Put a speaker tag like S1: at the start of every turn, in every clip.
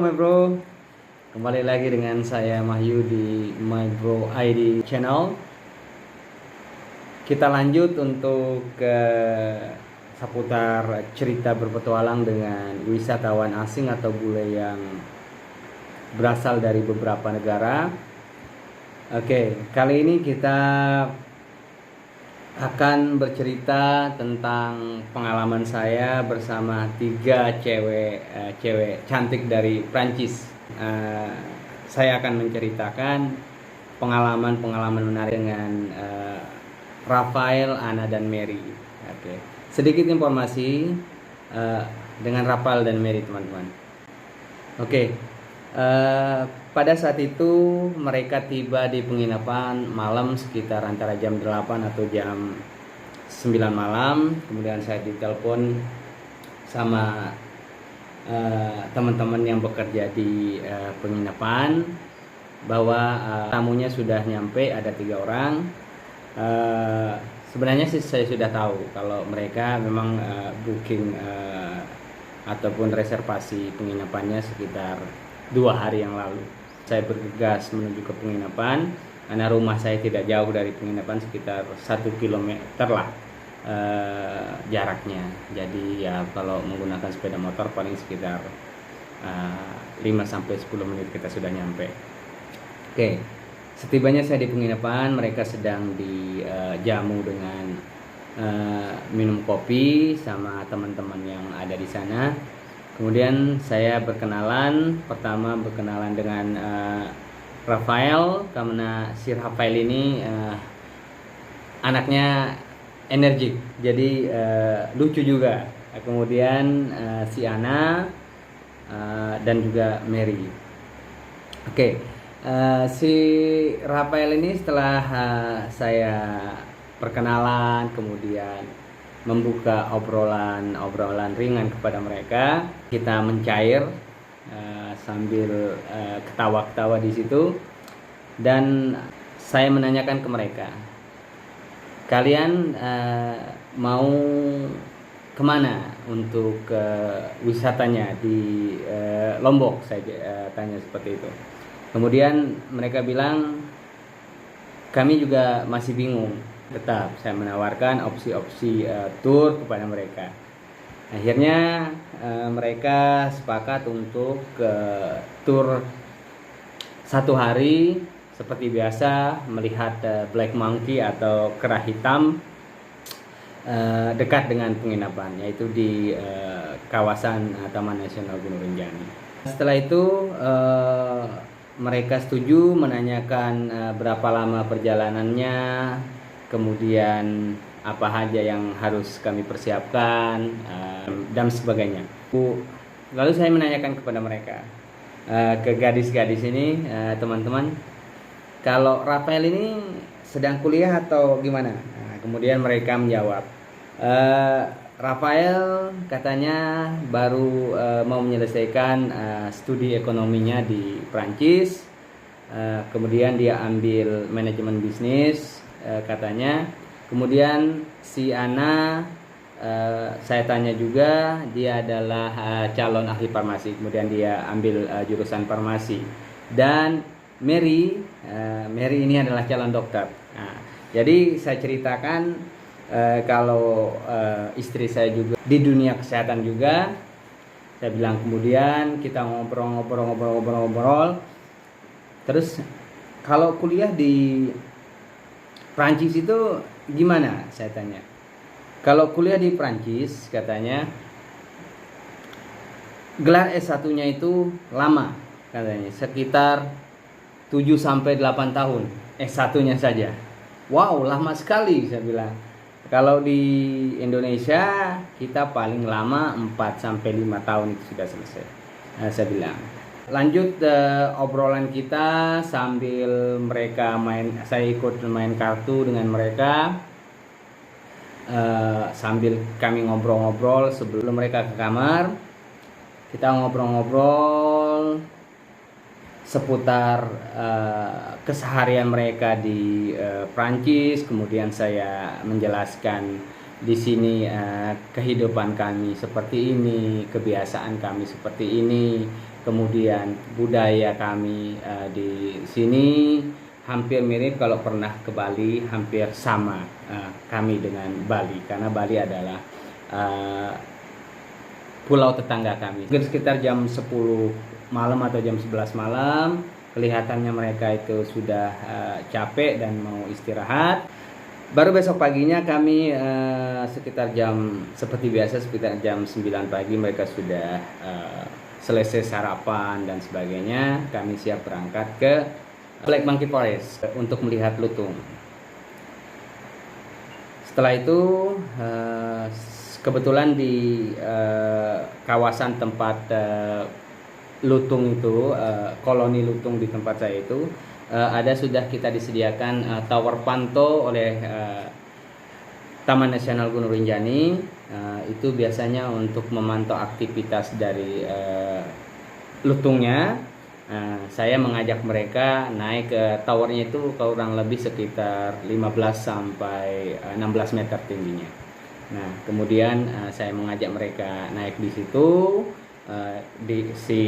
S1: my bro, kembali lagi dengan saya Mahyu di My Bro ID channel. Kita lanjut untuk seputar cerita berpetualang dengan wisatawan asing atau bule yang berasal dari beberapa negara. Oke, kali ini kita akan bercerita tentang pengalaman saya bersama 3 cewek cantik dari Prancis. Saya akan menceritakan pengalaman menarik dengan Rafael, Anna, dan Mary. Oke, sedikit informasi dengan Rafael dan Mary, teman-teman. Oke, pada saat itu mereka tiba di penginapan malam sekitar antara jam 8 atau jam 9 malam. Kemudian saya ditelepon sama teman-teman yang bekerja di penginapan bahwa tamunya sudah nyampe, ada 3 orang. Sebenarnya sih saya sudah tahu kalau mereka memang booking ataupun reservasi penginapannya sekitar 2 hari yang lalu. Saya bergegas menuju ke penginapan karena rumah saya tidak jauh dari penginapan, sekitar 1 kilometer lah jaraknya. Jadi ya kalau menggunakan sepeda motor paling sekitar 5-10 menit kita sudah nyampe. Oke, setibanya saya di penginapan, mereka sedang dijamu dengan minum kopi sama teman-teman yang ada di sana. Kemudian saya berkenalan dengan Rafael, karena si Rafael ini anaknya energik, jadi lucu juga. Kemudian si Anna dan juga Mary. Oke, si Rafael ini setelah saya perkenalan, kemudian membuka obrolan ringan kepada mereka, kita mencair sambil ketawa-ketawa di situ, dan saya menanyakan ke mereka, kalian mau kemana untuk wisatanya di Lombok? Saya tanya seperti itu. Kemudian mereka bilang kami juga masih bingung. Tetap saya menawarkan opsi-opsi tour kepada mereka. Akhirnya mereka sepakat untuk tour 1 hari seperti biasa, melihat black monkey atau kera hitam dekat dengan penginapan, yaitu di kawasan Taman Nasional Gunung Rinjani. Setelah itu mereka setuju menanyakan berapa lama perjalanannya, kemudian apa saja yang harus kami persiapkan, dan sebagainya. Lalu saya menanyakan kepada mereka, ke gadis-gadis ini, teman-teman, kalau Rafael ini sedang kuliah atau gimana? Nah, kemudian mereka menjawab, Rafael katanya baru mau menyelesaikan studi ekonominya di Prancis, kemudian dia ambil manajemen bisnis katanya. Kemudian si Anna, saya tanya juga, dia adalah calon ahli farmasi, kemudian dia ambil jurusan farmasi. Dan Mary ini adalah calon dokter. Nah, jadi saya ceritakan kalau istri saya juga di dunia kesehatan juga. Saya bilang, kemudian kita ngobrol. Terus kalau kuliah di Prancis itu gimana? Saya tanya. Kalau kuliah di Prancis, katanya gelar S1-nya itu lama, katanya sekitar 7-8 tahun S1-nya saja. Wow, lama sekali, saya bilang. Kalau di Indonesia kita paling lama 4-5 tahun itu sudah selesai. Saya bilang. Lanjut obrolan kita sambil mereka saya ikut main kartu dengan mereka, sambil kami ngobrol-ngobrol sebelum mereka ke kamar. Kita ngobrol-ngobrol seputar keseharian mereka di Prancis. Kemudian saya menjelaskan di sini kehidupan kami seperti ini, kebiasaan kami seperti ini, kemudian budaya kami di sini hampir mirip. Kalau pernah ke Bali hampir sama kami dengan Bali, karena Bali adalah pulau tetangga kami. Mungkin sekitar jam 10 malam atau jam 11 malam kelihatannya mereka itu sudah capek dan mau istirahat. Baru besok paginya kami sekitar seperti biasa sekitar jam 9 pagi mereka sudah selesai sarapan dan sebagainya. Kami siap berangkat ke Black Monkey Forest untuk melihat lutung. Setelah itu kebetulan di kawasan tempat lutung itu, koloni lutung di tempat saya itu ada sudah kita disediakan tower pantau oleh Taman Nasional Gunung Rinjani. Itu biasanya untuk memantau aktivitas dari lutungnya. Saya mengajak mereka naik ke towernya itu kurang lebih sekitar 15 sampai 16 meter tingginya. Nah, kemudian saya mengajak mereka naik di situ. Si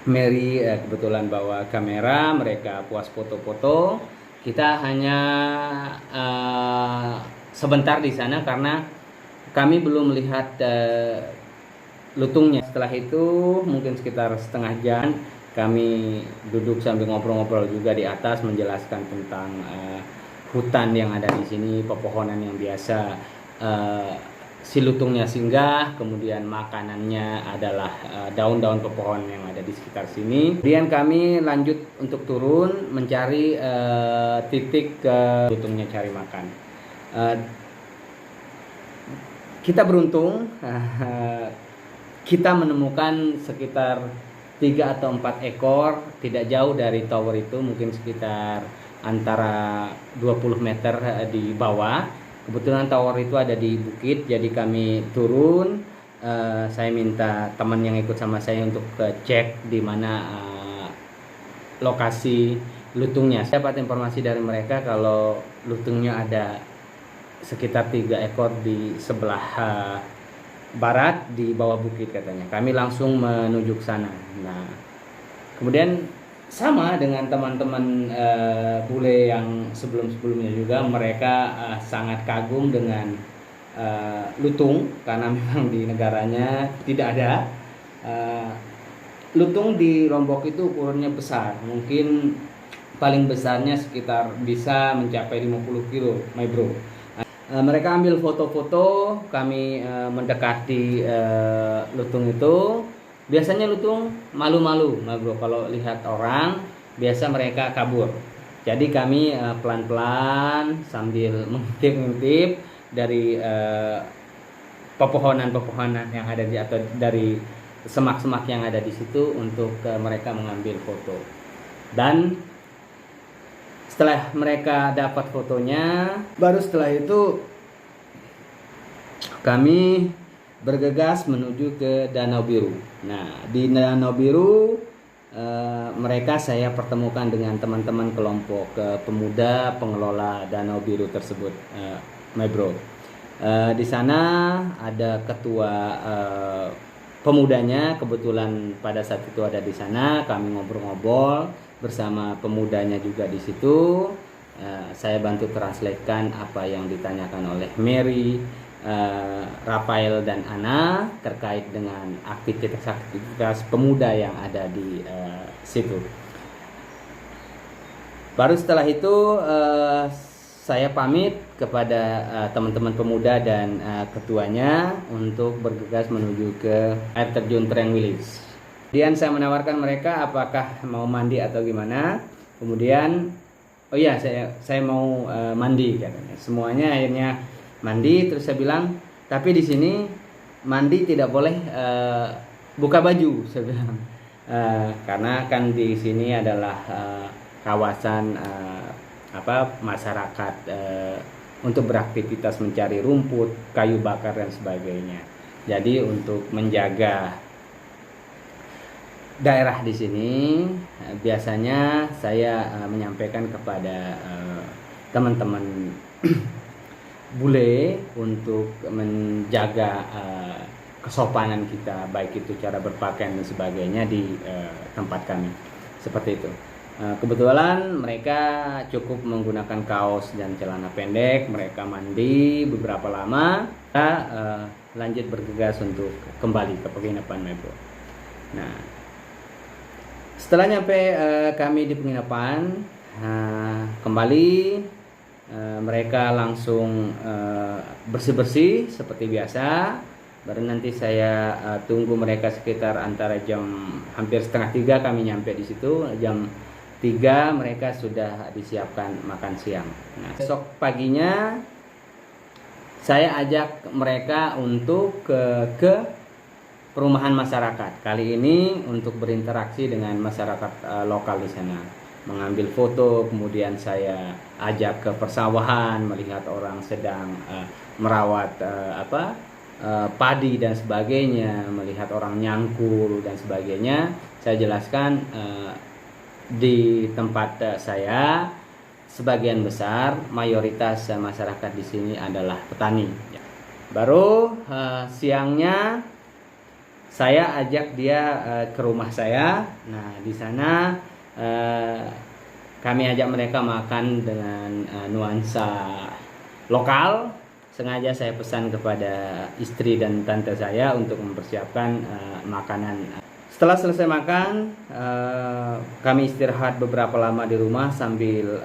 S1: Mary kebetulan bawa kamera, mereka puas foto-foto. Kita hanya sebentar di sana karena kami belum melihat lutungnya. Setelah itu mungkin sekitar setengah jam kami duduk sambil ngobrol-ngobrol juga di atas, menjelaskan tentang hutan yang ada di sini, pepohonan yang biasa si lutungnya singgah, kemudian makanannya adalah daun-daun pepohonan yang ada di sekitar sini. Kemudian kami lanjut untuk turun mencari titik lutungnya cari makan. Kita beruntung, kita menemukan sekitar 3 atau 4 ekor tidak jauh dari tower itu, mungkin sekitar antara 20 meter di bawah. Kebetulan tower itu ada di bukit, jadi kami turun. Saya minta teman yang ikut sama saya untuk cek di mana lokasi lutungnya. Saya dapat informasi dari mereka kalau lutungnya ada sekitar 3 ekor di sebelah barat di bawah bukit katanya. Kami langsung menuju ke sana. Nah, kemudian sama dengan teman-teman bule yang sebelum-sebelumnya juga, mereka sangat kagum dengan lutung karena memang di negaranya tidak ada. Lutung di Lombok itu ukurannya besar, mungkin paling besarnya sekitar bisa mencapai 50 kilo, my bro. Mereka ambil foto-foto, kami mendekati lutung itu. Biasanya lutung malu-malu, bro. Kalau lihat orang, biasa mereka kabur. Jadi kami pelan-pelan sambil mengintip-intip dari pepohonan-pepohonan yang ada atau dari semak-semak yang ada di situ untuk mereka mengambil foto. Dan setelah mereka dapat fotonya, baru setelah itu kami bergegas menuju ke Danau Biru. Nah, di Danau Biru mereka saya pertemukan dengan teman-teman kelompok pemuda pengelola Danau Biru tersebut, my bro. Di sana ada ketua pemudanya, kebetulan pada saat itu ada di sana. Kami ngobrol-ngobrol bersama pemudanya juga di situ. Saya bantu translatekan apa yang ditanyakan oleh Mary, Rafael dan Ana terkait dengan aktivitas pemuda yang ada di situ. Baru setelah itu saya pamit kepada teman-teman pemuda dan ketuanya untuk bergegas menuju ke air terjun Trengwilis. Kemudian saya menawarkan mereka apakah mau mandi atau gimana. Kemudian oh iya, saya mau mandi katanya. Semuanya akhirnya mandi. Terus saya bilang, tapi di sini mandi tidak boleh buka baju, saya bilang, karena kan di sini adalah kawasan masyarakat untuk beraktivitas mencari rumput, kayu bakar dan sebagainya. Jadi untuk menjaga daerah di sini, biasanya saya menyampaikan kepada teman-teman bule untuk menjaga kesopanan kita, baik itu cara berpakaian dan sebagainya di tempat kami. Seperti itu. Kebetulan mereka cukup menggunakan kaos dan celana pendek. Mereka mandi beberapa lama, kita lanjut bergegas untuk kembali ke penginapan Mebro. Nah, setelah nyampe kami di penginapan, kembali mereka langsung bersih-bersih seperti biasa. Baru nanti saya tunggu mereka sekitar antara jam hampir setengah 3 kami nyampe di situ. Jam 3 mereka sudah disiapkan makan siang. Nah, besok paginya saya ajak mereka untuk ke perumahan masyarakat. Kali ini untuk berinteraksi dengan masyarakat lokal di sana. Mengambil foto, kemudian saya ajak ke persawahan, melihat orang sedang merawat padi dan sebagainya, melihat orang nyangkul dan sebagainya. Saya jelaskan di tempat saya sebagian besar mayoritas masyarakat di sini adalah petani. Baru siangnya saya ajak dia ke rumah saya. Nah, di sana kami ajak mereka makan dengan nuansa lokal. Sengaja saya pesan kepada istri dan tante saya untuk mempersiapkan makanan. Setelah selesai makan, kami istirahat beberapa lama di rumah sambil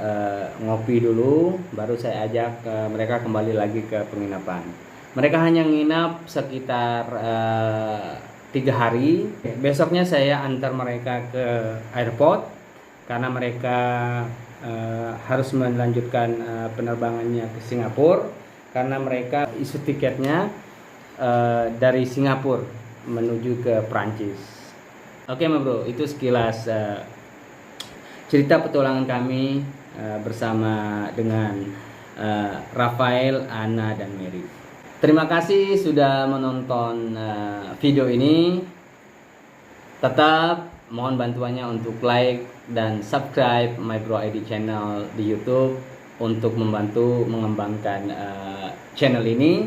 S1: ngopi dulu. Baru saya ajak mereka kembali lagi ke penginapan. Mereka hanya nginap sekitar 3 hari. Besoknya saya antar mereka ke airport karena mereka harus melanjutkan penerbangannya ke Singapura, karena mereka isu tiketnya dari Singapura menuju ke Prancis. Oke Bro, itu sekilas cerita petualangan kami bersama dengan Rafael, Ana, dan Mary. Terima kasih sudah menonton video ini. Tetap mohon bantuannya untuk like dan subscribe Mybro ID channel di YouTube untuk membantu mengembangkan channel ini.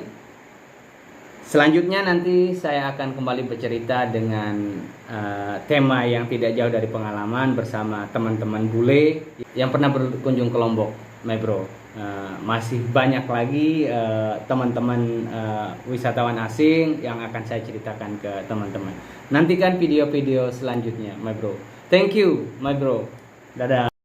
S1: Selanjutnya nanti saya akan kembali bercerita dengan tema yang tidak jauh dari pengalaman bersama teman-teman bule yang pernah berkunjung ke Lombok, Mybro. Masih banyak lagi teman-teman wisatawan asing yang akan saya ceritakan ke teman-teman. Nantikan video-video selanjutnya, Mybro. Thank you, Mybro. Dadah.